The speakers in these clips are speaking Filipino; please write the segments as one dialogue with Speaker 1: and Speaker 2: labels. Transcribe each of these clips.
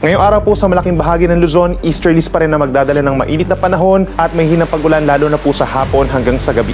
Speaker 1: Ngayong araw po sa malaking bahagi ng Luzon, easterlies pa rin na magdadala ng mainit na panahon at may hinang pag-ulan lalo na po sa hapon hanggang sa gabi.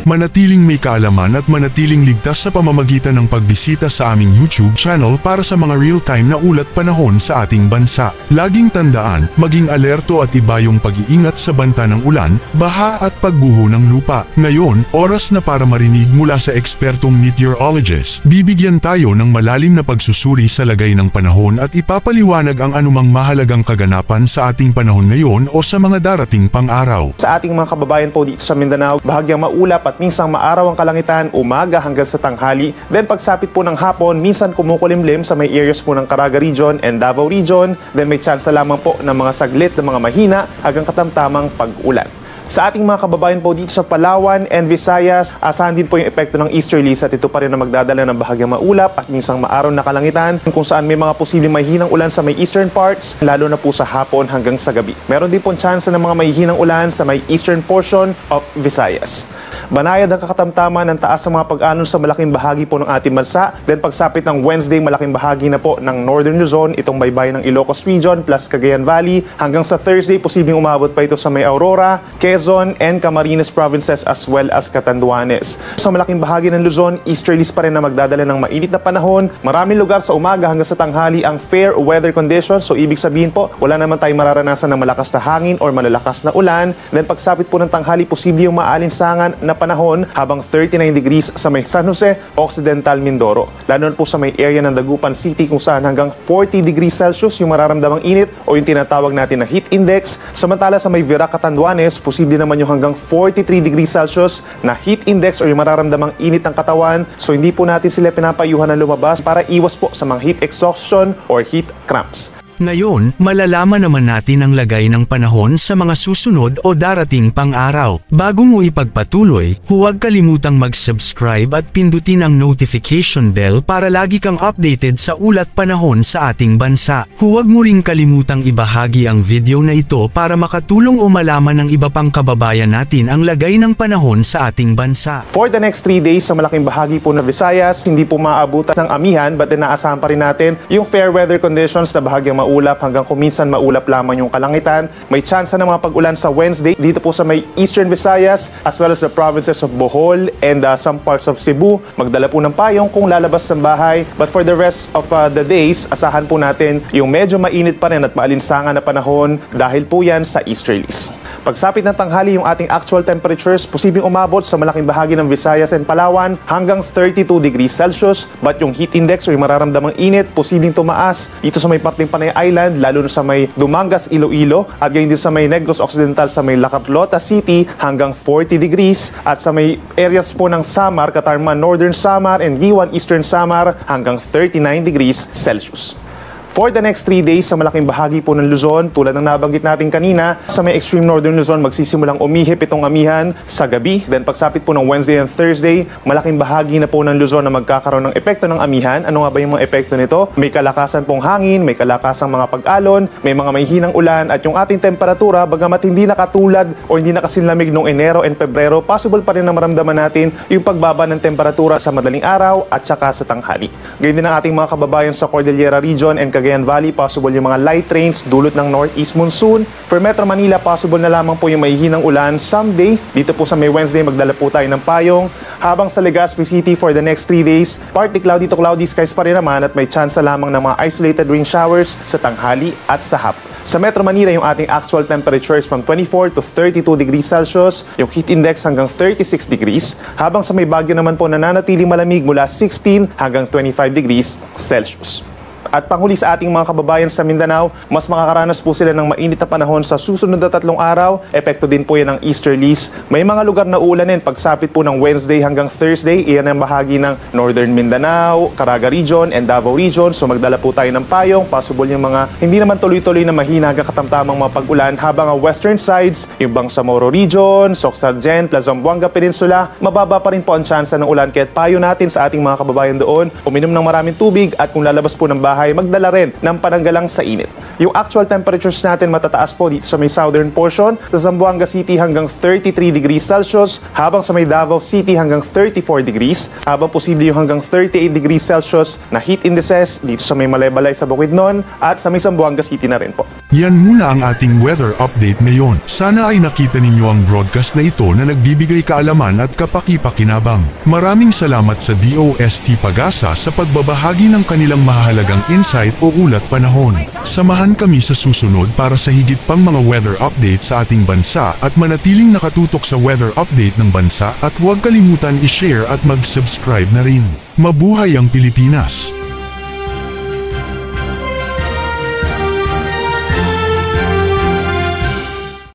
Speaker 2: Manatiling may kaalaman at manatiling ligtas sa pamamagitan ng pagbisita sa aming YouTube channel para sa mga real-time na ulat panahon sa ating bansa. Laging tandaan, maging alerto at iba yung pag-iingat sa banta ng ulan, baha at pagguho ng lupa. Ngayon, oras na para marinig mula sa ekspertong meteorologist. Bibigyan tayo ng malalim na pagsusuri sa lagay ng panahon at ipapaliwanag ang anumang mahalagang kaganapan sa ating panahon ngayon o sa mga darating pang-araw.
Speaker 1: Sa ating mga kababayan po dito sa Mindanao, bahagyang maulap at minsang maaraw ang kalangitan umaga hanggang sa tanghali. Then pagsapit po ng hapon, minsan kumukulimlim sa may areas po ng Caraga Region and Davao Region. Then may chance lamang po ng mga saglit na mga mahina hanggang katamtamang pag-ulan. Sa ating mga kababayan po dito sa Palawan and Visayas, asahan din po yung epekto ng easterlies at ito pa rin na magdadala ng bahagyang maulap at minsang maaraw na kalangitan kung saan may mga posibleng mahihinang ulan sa may eastern parts, lalo na po sa hapon hanggang sa gabi. Meron din po chance ng mga mahihinang ulan sa may eastern portion of Visayas. Banayad ang kakatamtaman ng taas sa mga pag-alon sa malaking bahagi po ng ating bansa. Then pagsapit ng Wednesday, malaking bahagi na po ng Northern Luzon, itong baybayin ng Ilocos Region plus Cagayan Valley. Hanggang sa Thursday, posibleng umabot pa ito sa may Aurora, Quezon, and Camarines provinces as well as Catanduanes. Sa malaking bahagi ng Luzon, easterlies pa rin na magdadala ng mainit na panahon. Maraming lugar sa umaga hanggang sa tanghali ang fair weather conditions. So ibig sabihin po, wala naman tayong mararanasan ng malakas na hangin or malalakas na ulan. Then pagsapit po ng tanghali, posibleng yung maalinsangan na panahon habang 39 degrees sa may San Jose, Occidental Mindoro. Lalo na po sa may area ng Dagupan City kung saan hanggang 40 degrees Celsius yung mararamdamang init o yung tinatawag natin na heat index. Samantala sa may Virac, Catanduanes, posible naman yung hanggang 43 degrees Celsius na heat index o yung mararamdamang init ng katawan. So hindi po natin sila pinapayuhan na lumabas para iwas po sa mga heat exhaustion or heat cramps.
Speaker 3: Ngayon, malalaman naman natin ang lagay ng panahon sa mga susunod o darating pang-araw. Bago mo ipagpatuloy, huwag kalimutang mag-subscribe at pindutin ang notification bell para lagi kang updated sa ulat panahon sa ating bansa. Huwag mo ring kalimutang ibahagi ang video na ito para makatulong o malaman ng iba pang kababayan natin ang lagay ng panahon sa ating bansa.
Speaker 1: For the next 3 days sa malaking bahagi po ng Visayas, hindi po maabutan ng amihan but inaasahan pa rin natin yung fair weather conditions na bahagyang maulap hanggang kuminsan maulap lamang yung kalangitan. May chance na mga pag-ulan sa Wednesday dito po sa may Eastern Visayas as well as the provinces of Bohol and some parts of Cebu. Magdala po ng payong kung lalabas ng bahay. But for the rest of the days, asahan po natin yung medyo mainit pa rin at maalinsangan na panahon dahil po yan sa easterlies. Pagsapit ng tanghali yung ating actual temperatures, posibleng umabot sa malaking bahagi ng Visayas and Palawan hanggang 32 degrees Celsius. But yung heat index o yung mararamdamang init, posibleng tumaas dito sa may parting Panay Island, lalo na sa may Dumangas, Iloilo, at gayon din sa may Negros Occidental sa may La Carlota City hanggang 40 degrees at sa may areas po ng Samar, Catarman, Northern Samar and Giwan, Eastern Samar hanggang 39 degrees Celsius. For the next 3 days sa malaking bahagi po ng Luzon, tulad ng nabanggit natin kanina, sa may extreme northern Luzon magsisimulang umihip itong amihan sa gabi. Then pagsapit po ng Wednesday and Thursday, malaking bahagi na po ng Luzon na magkakaroon ng epekto ng amihan. Ano nga ba yung mga epekto nito? May kalakasan pong hangin, may kalakasang mga pag-alon, may mga mahihinang ulan at yung ating temperatura, bagamat hindi nakatulad o hindi nakasinlamig noong Enero and Pebrero, possible pa rin na maramdaman natin yung pagbaba ng temperatura sa madaling araw at saka sa tanghali. Gayon din ang ating mga kababayan sa Cordillera Region and Cagayan Valley, possible yung mga light rains dulot ng northeast monsoon. For Metro Manila, possible na lamang po yung mahihinang ulan someday. Dito po sa may Wednesday, magdala po tayo ng payong. Habang sa Legazpi City for the next 3 days, partly cloudy to cloudy skies pa rin naman at may chance na lamang ng mga isolated rain showers sa tanghali at sa hapon. Sa Metro Manila, yung ating actual temperatures from 24 to 32 degrees Celsius, yung heat index hanggang 36 degrees, habang sa may Baguio naman po nananatiling malamig mula 16 hanggang 25 degrees Celsius. At panghuli sa ating mga kababayan sa Mindanao, mas makakaranas po sila ng mainit na panahon sa susunod na 3 araw. Epekto din po yan ng easterlies. May mga lugar na uulanin pagsapit po ng Wednesday hanggang Thursday. Iyan ang bahagi ng Northern Mindanao, Caraga Region, and Davao Region. So magdala po tayo ng payong. Possible yung mga hindi naman tuloy-tuloy na mahina hanggang katamtamang mga pag-ulan. Habang ang western sides, yung Bangsamoro Region, Soxargen, Zamboanga Peninsula, mababa pa rin po ang tsansa ng ulan. Kaya payo natin sa ating mga kababayan doon, uminom ng maraming tubig at kung lalabas po ng bahay, magdala rin ng pananggalang sa init. Yung actual temperatures natin matataas po dito sa may southern portion, sa Zamboanga City hanggang 33 degrees Celsius, habang sa may Davao City hanggang 34 degrees, habang posible yung hanggang 38 degrees Celsius na heat indices dito sa may Malaybalay sa Bukidnon at sa may Zamboanga City na rin po.
Speaker 2: Yan muna ang ating weather update ngayon. Sana ay nakita ninyo ang broadcast na ito na nagbibigay kaalaman at kapaki-pakinabang. Maraming salamat sa DOST Pag-asa sa pagbabahagi ng kanilang mahalagang insight o ulat panahon. Samahan kami sa susunod para sa higit pang mga weather update sa ating bansa at manatiling nakatutok sa weather update ng bansa at huwag kalimutan i-share at mag-subscribe na rin. Mabuhay ang Pilipinas!